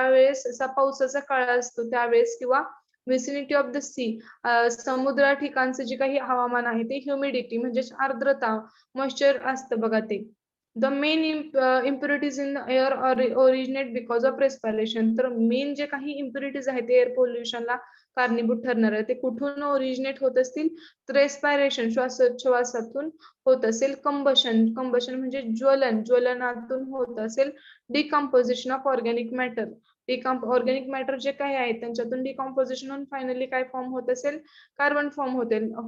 वेळेस असा पावसाचा काळ असतो त्यावेळेस, किंवा विसिनिटी ऑफ द सी, समुद्र ठिकाणचं जे काही हवामान आहे ते ह्युमिडिटी म्हणजे आर्द्रता, मॉइश्चर असतं बघा ते. The main impurities in the air originate because of respiration. तर मेन जे काही इम्प्युरिटीज आहेत एअर पोल्युशनला कारणीभूत ठरणार आहे ते कुठून ओरिजिनेट होत असतील, तर रेस्पिरेशन, श्वासोच्छवासातून होत असेल. कंबशन म्हणजे ज्वलनातून होत असेल. Decomposition of organic matter, organic matter जे काही आहे त्यांच्यातून डिकम्पोजिशन होऊन फायनली काय फॉर्म होत असेल, कार्बन फॉर्म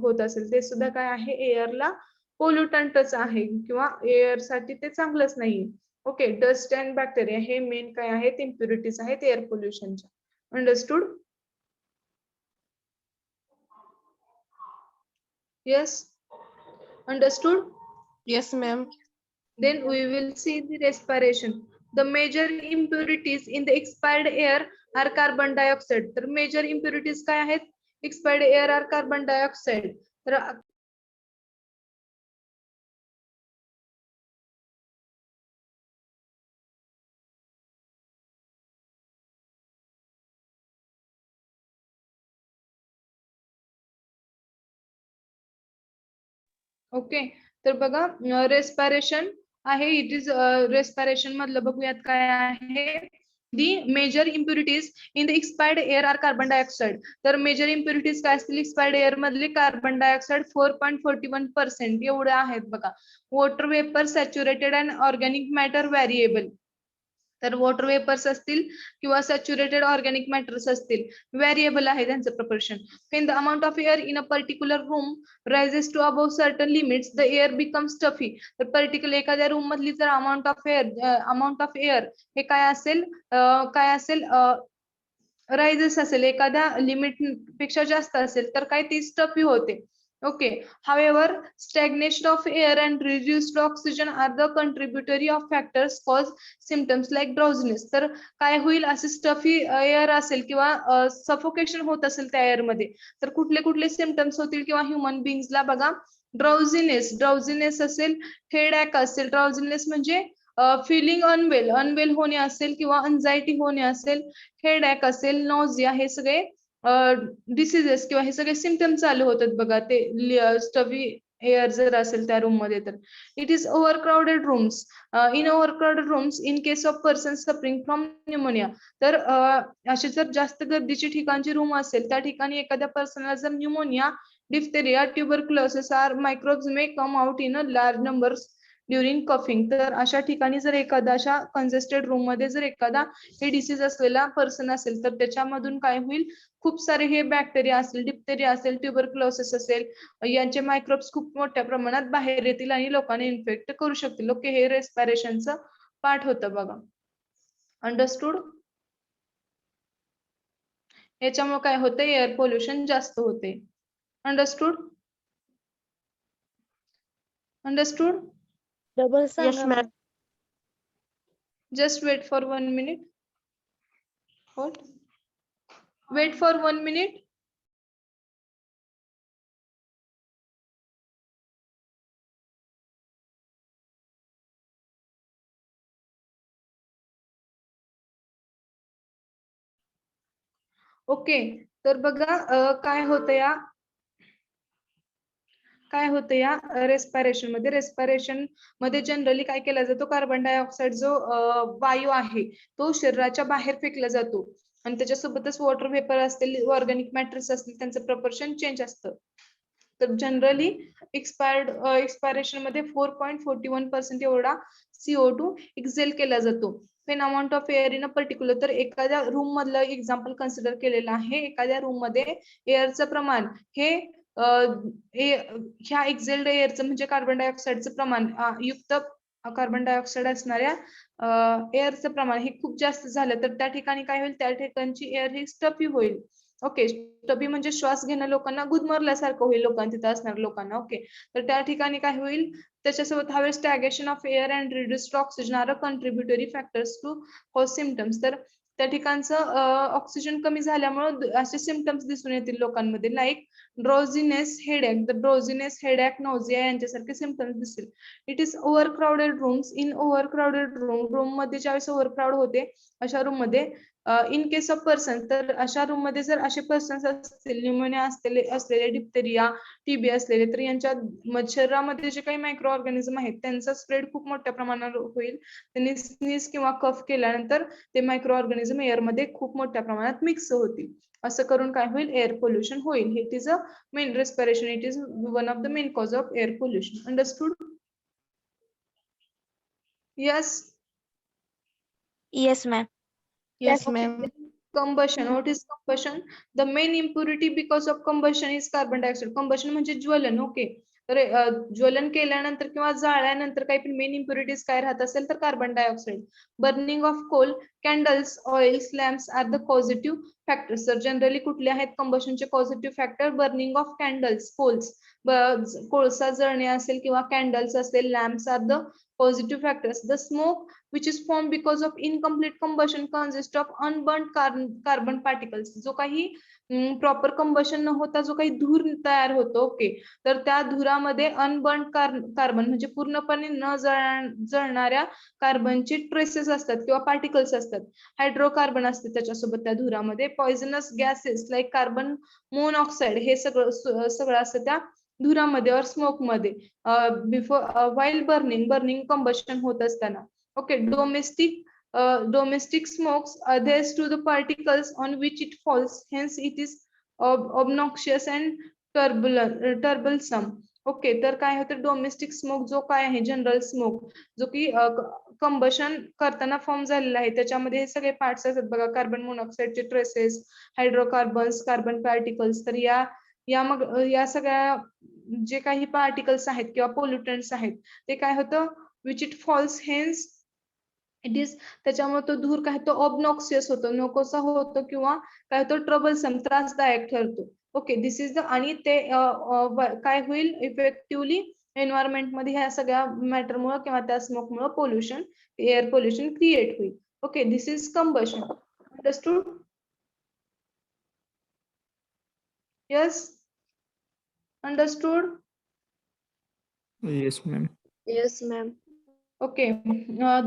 होत असेल. ते सुद्धा काय आहे, एअरला पोल्युटंटच आहे किंवा एअर साठी ते चांगलंच नाही. ओके, डस्ट अँड बॅक्टेरिया हे मेन काय आहेत, इम्प्युरिटीज आहेत एअर पोल्युशनच्या. Understood? Yes, understood? Yes, ma'am. Then we will see the respiration. The major impurities in the expired air are carbon dioxide. तर major impurities काय आहेत, expired air are carbon dioxide. तर ओके, तर बघा रेस्पिरेशन आहे, इट इज रेस्पिरेशन मधलं बघूयात काय आहे. The major impurities in the expired air are carbon dioxide. तर मेजर इम्प्युरिटीज काय असतील एक्सपायर्ड एअर मधले, कार्बन डायऑक्साइड 4.41% एवढे आहेत बघा. Water vapour, saturated and organic matter variable. तर वॉटर वेपर्स असतील किंवा सॅच्युरेटेड ऑर्गॅनिक मॅटर्स असतील, व्हॅरिएबल आहे त्यांचं proportion. when the amount of air in a particular room rises to above certain limits, the air becomes stuffy. तर पर्टिक्युलर एखाद्या रूम मधली जर अमाऊंट ऑफ एअर हे काय असेल, रायझेस असेल, एखाद्या लिमिट पेक्षा जास्त असेल तर काय ती स्टफी होते. Okay, however, stagnation of air and reduced oxygen are the contributory of factors cause symptoms like drowsiness. तर काय होईल, असे स्टफी एअर असेल किंवा सफोकेशन होत असेल त्या एअर मध्ये, तर कुठले कुठले सिम्पटम्स होतील किंवा ह्युमन बिंग्सला बघा, ड्राउझिनेस असेल, हेडॅक असेल. ड्राउझिनेस म्हणजे फिलिंग अनवेल होणे असेल किंवा अनझायटी होणे असेल, हेडॅक असेल, नॉझिया, हे सगळे डिसीजेस किंवा हे सगळे सिम्पटम चालू होतात बघा ते स्टफी एअर जर असेल त्या रूम मध्ये. तर it is overcrowded rooms. In overcrowded rooms in case of person suffering from pneumonia. तर असे जर जास्त गर्दीची ठिकाणची रूम असेल, त्या ठिकाणी एखाद्या पर्सनला जर pneumonia, diphtheria, tuberculosis are microbes may come out in a large numbers during coughing. तर अशा ठिकाणी जर एखादा, अशा कंजेस्टेड रूम मध्ये जर एखादा हे डिसीज असलेला पर्सन असेल, तर त्याच्यामधून काय होईल, खूप सारे हे बॅक्टेरिया असेल, डिप्थेरिया असेल, ट्युबरक्युलोसिस असेल, यांचे मायक्रोब्स खूप मोठ्या प्रमाणात बाहेर येतील आणि लोकांना इन्फेक्ट करू शकतील. ओके, हे रेस्पिरेशनचं पार्ट होतं बघा. अंडरस्टूड? याच्यामुळे काय होते, एअर पोल्युशन जास्त होते. अंडरस्टूड? अंडरस्टूड? डबल Yes, सांगा ma'am. Ma'am. Just wait for 1 minute. What? Wait for 1 minute. Okay, तर बघा काय होतं या रेस्पिरेशन मध्ये. रेस्पिरेशन मध्ये जनरली काय केला जातो, कार्बन डायऑक्साईड जो वायू आहे तो शरीराच्या बाहेर फेकला जातो आणि त्याच्यासोबतच वॉटर वेपर असतील, ऑर्गॅनिक मॅटर्स असतील, त्यांचं प्रपोर्शन चेंज असतं. तर जनरली एक्सपायरेशन मध्ये 4.41% एवढा CO2 एक्झेल केला जातो. पेन amount of air in a particular, तर एखाद्या रूम मधलं एक्झाम्पल कन्सिडर केलेलं आहे. एखाद्या रूम मध्ये एअरचं प्रमाण हे ह्या एक्झेल्ड एअरचं म्हणजे कार्बन डायऑक्साईडचं प्रमाण युक्त कार्बन डायऑक्साईड असणाऱ्या एअरचं प्रमाण हे खूप जास्त झालं तर त्या ठिकाणी काय होईल, त्या ठिकाणची एअर ही स्टफी होईल. ओके, स्टफी म्हणजे श्वास घेणं लोकांना गुदमरल्यासारखं होईल, लोकांना तिथं असणाऱ्या लोकांना. ओके, तर त्या ठिकाणी काय होईल, त्याच्यासोबत हवे stagnation of air and reduced oxygen are contributory factors to cause symptoms. तर त्या ठिकाणचं ऑक्सिजन कमी झाल्यामुळे असे सिम्पटम्स दिसून येतील लोकांमध्ये, like drowsiness, headache. The drowsiness, headache, nausea यांच्यासारखे सिम्पटम्स दिसतील. It is overcrowded rooms. In overcrowded room मध्ये ज्यावेळेस ओव्हरक्राउड होते अशा रूम मध्ये, इन केस ऑफ पर्सन, तर अशा रूम मध्ये जर असे पर्सन्स असतील, न्यूमोनिया असलेले, डिप्थेरिया, टीबी असलेले, तर यांच्या शरीरामध्ये जे काही मायक्रो ऑर्गॅनिझम आहेत त्यांचा स्प्रेड खूप मोठ्या प्रमाणावर होईल. त्यांनी स्नीज किंवा कफ केल्यानंतर ते मायक्रो ऑर्गॅनिझम एअर मध्ये खूप मोठ्या प्रमाणात मिक्स होतील. असं करून काय होईल, एअर पोल्युशन होईल. It is a main respiration, it is one of the main cause of air pollution. Understood? Yes. Yes ma'am. Yes, ma'am. Combustion. What is combustion? The main impurity because of combustion is carbon dioxide. Combustion म्हणजे ज्वलन. ओके, तर ज्वलन केल्यानंतर किंवा जाळल्यानंतर काही पण मेन इम्प्युरिटीज काय राहत असेल तर carbon dioxide. Burning of coal, candles, oils, lamps are the positive factors. तर जनरली कुठले आहेत कम्बशनचे positive factor? Burning of candles, coals, कोळसा जळणे असेल किंवा कॅन्डल्स असेल, lamps are the positive factors. The smoke which is formed because of incomplete combustion consists of unburnt carbon particles. जो काही प्रॉपर कंबशन न होता जो काही धूर तयार होतो, ओके, तर त्या धुरामध्ये अनबर्न कार्बन म्हणजे पूर्णपणे न जळणाऱ्या कार्बनचे ट्रेसेस असतात किंवा पार्टिकल्स असतात. हायड्रोकार्बन असते त्याच्यासोबत त्या धुरामध्ये. Poisonous gases like carbon monoxide हे सगळं असतं त्या धुरामध्ये और स्मोक मध्ये बिफोर व्हाईल बर्निंग कंबशन होत असताना. Okay, domestic smokes adheres to the particles on which it falls, hence it is obnoxious and troublesome. Okay, तर काय होतं, डोमेस्टिक स्मोक जो काय आहे, जनरल स्मोक जो की कंबशन करताना फॉर्म झालेला आहे, त्याच्यामध्ये हे सगळे पार्ट्स असतात बघा, कार्बन मोनॉक्साईडचे ट्रेसेस, हायड्रोकार्बन्स, कार्बन पार्टिकल्स. तर या सगळ्या जे काही पार्टिकल्स आहेत किंवा पोल्युटंट्स आहेत ते काय होतं, which it falls, hence it is, त्याच्यामुळे तो धूर काय तो ऑबनॉक्सियस होतो, नकोसा होतो किंवा काय होतो, ट्रबलसम, त्रासदायक ठरतो. ओके, दिस इज द, आणि ते काय होईल इफेक्टिव्हली एन्व्हायरमेंट मध्ये ह्या सगळ्या मॅटरमुळे किंवा त्या स्मोकमुळे पोल्युशन, एअर पोल्युशन क्रिएट होईल. Okay, this is combustion. Understood? Yes. Understood? Yes, ma'am. Yes ma'am. Okay.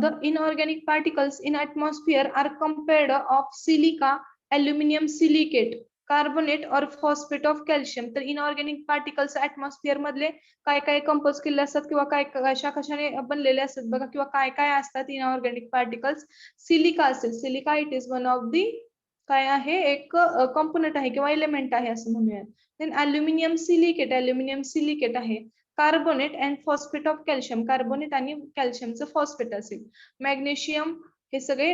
The inorganic particles in atmosphere are compared of silica, aluminum silicate, carbonate or phosphate of calcium. तर inorganic particles atmosphere मधले काय काय कंपोज केले असतात किंवा काय कशाने बनलेले असतात बघा, किंवा काय काय असतात inorganic particles. सिलिका असेल, silica it is one of the काय आहे, एक कंपोनंट आहे किंवा एलिमेंट आहे असं म्हणूयात. देन अल्युमिनियम सिलिकेट आहे. Carbonate and phosphate of calcium, carbonate आणि कॅल्शियमचं फॉस्फेट असेल. मॅग्नेशियम, हे सगळे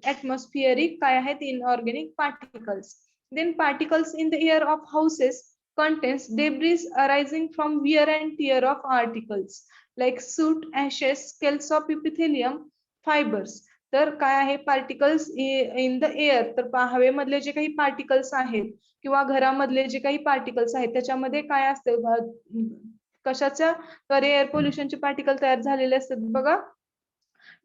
ऍटमॉस्फिअरिक काय आहेत, inorganic particles. Then particles in the air of houses contains debris arising from wear and tear of articles like soot, ashes, scales of epithelium, fibers. तर काय आहे पार्टिकल्स इन द एअर, तर हवेमधले जे काही पार्टिकल्स आहेत किंवा घरामधले जे काही पार्टिकल्स आहेत त्याच्यामध्ये काय असतं, कशाच्या तर एअर पोल्युशनचे पार्टिकल तयार झालेले असतात बघा.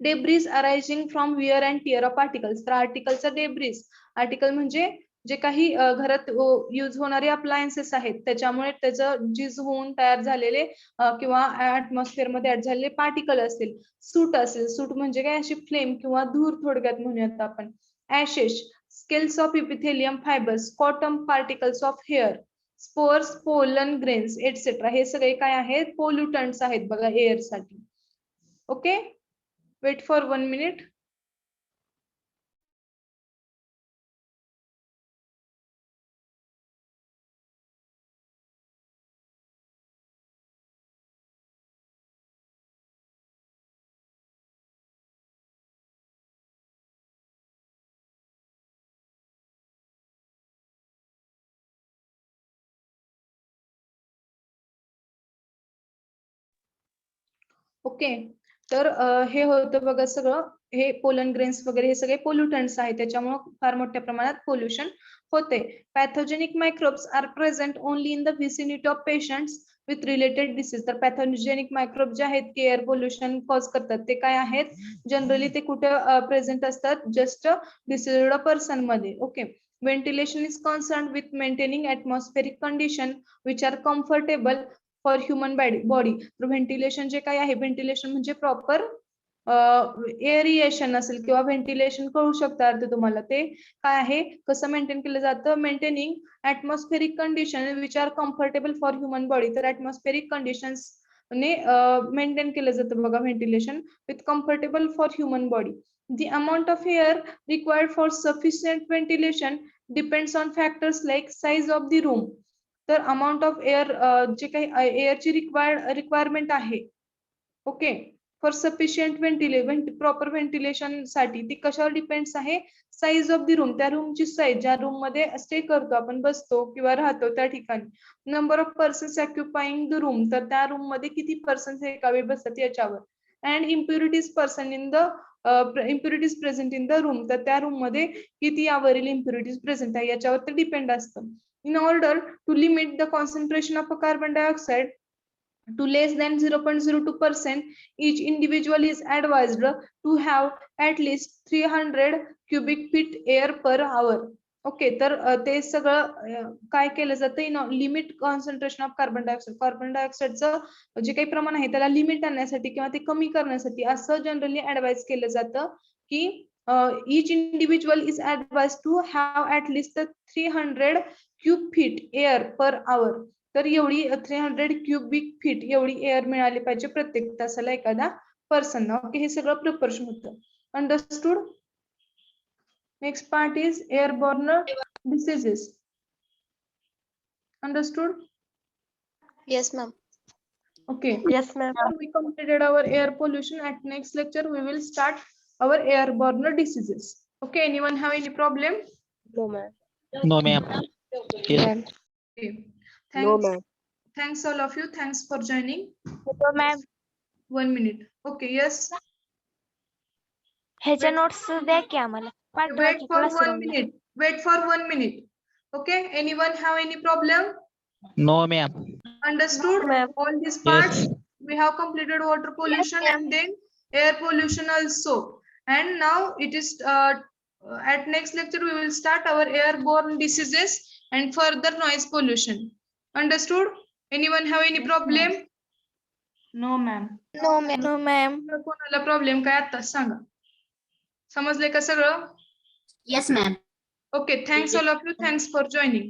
Debris arising from where and tear of particles. तर आर्टिकलचा डेब्रिज, आर्टिकल म्हणजे जे काही घरात यूज होणारे अप्लायन्सेस आहेत त्याच्यामुळे त्याचं झीज होऊन तयार झालेले किंवा ऍटमॉस्फिअर मध्ये ऍड झालेले पार्टिकल असतील. सूट असेल, सूट म्हणजे काय अशी फ्लेम किंवा धूर थोडक्यात म्हणूयात आपण. Ashes, scales of epithelium fibres, cotton particles of hair, spores, pollen grains etcetera, हे सगळे काय आहेत पोल्युटंट्स आहेत बघा एअर साठी. Okay, wait for 1 minute. Okay, तर हे होतं बघा सगळं, हे पोलन ग्रेन्स वगैरे हे सगळे पोल्युटंट्स आहेत, त्याच्यामुळे फार मोठ्या प्रमाणात पोल्युशन होते. Pathogenic microbes are present only in the vicinity of patients with related disease. तर पॅथोजेनिक मायक्रोब जे आहेत की एअर पोल्युशन कॉज करतात ते काय आहेत, जनरली ते कुठे प्रेझेंट असतात, जस्ट डिसीज्ड पर्सन मध्ये. Okay, ventilation is concern with maintaining atmospheric condition which are comfortable for human body. तर व्हेंटिलेशन जे काय आहे, व्हेंटिलेशन म्हणजे प्रॉपर एअरिएशन असेल किंवा व्हेंटिलेशन कळू शकतं अर्थ तुम्हाला, ते काय आहे कसं मेंटेन केलं जातं, maintaining atmospheric condition which are comfortable for human body. तर ऍटमॉस्फेरिक कंडिशन्स ने मेंटेन केलं जातं बघा ventilation with comfortable for human body. The amount of air required for sufficient ventilation depends on factors like size of the room. तर अमाऊंट ऑफ एअर जे काही एअरची रिक्वायरमेंट आहे, okay, for sufficient proper ventilation साठी ती कशावर डिपेंड्स आहे, साईज ऑफ द रूम, त्या रूमची साईज, ज्या रूम मध्ये स्टे करतो आपण, बसतो किंवा राहतो त्या ठिकाणी. Number of persons occupying the room, तर त्या रूम मध्ये किती पर्सन्स एका वेळी बसतात याच्यावर. And impurities impurities present in the room, तर त्या रूम मध्ये किती यावरील इम्प्युरिटीज प्रेझेंट आहे याच्यावर ते डिपेंड असतं. In order to limit the concentration of a carbon dioxide to less than 0.02%, each individual is advised to have at least 300 cubic feet air per hour. Okay, तर ते सगळं काय केलं जातं, limit concentration of carbon dioxide, carbon डायऑक्साईडचं जे काही प्रमाण आहे त्याला लिमिट आणण्यासाठी किंवा ते कमी करण्यासाठी असं जनरली ऍडवाइज केलं जातं की each individual is advised to have at least 300 cube feet air per hour. तर एवढी 300 क्यूबिक फीट एवढी एअर मिळाली पाहिजे प्रत्येक तासाला एखादा पर्सन. ओके, हे सगळं प्रिपरेशन होतं. Understood. Next part is airborne diseases. Understood. Yes, ma'am. Okay. Yes, ma'am. We completed our air pollution. At next lecture, we will start our airborne diseases. Okay. Anyone have any problem? No, ma'am. No, ma'am. Yes. Okay. No, Thanks. ma'am. Thanks all of you. Thanks for joining. हो मॅम, 1 minute. Okay. Yes. ह्याच्या Wait. नोट्स द्या की आम्हाला, पाठवा Wait की for 1 classroom ला. minute. Wait for 1 minute. Okay. Anyone have any problem? No, ma'am. Understood? ma'am. All these parts. Yes. We have completed water pollution ma'am. and then air pollution also. And now it is at next lecture we will start our airborne diseases and further noise pollution. Understood? Anyone have any problem? No, ma'am. No, ma'am. No, ma'am. कोणाला प्रॉब्लेम काय आता सांगा. समजले का सगळं? Yes, ma'am. Okay, thanks all of you. Thanks for joining.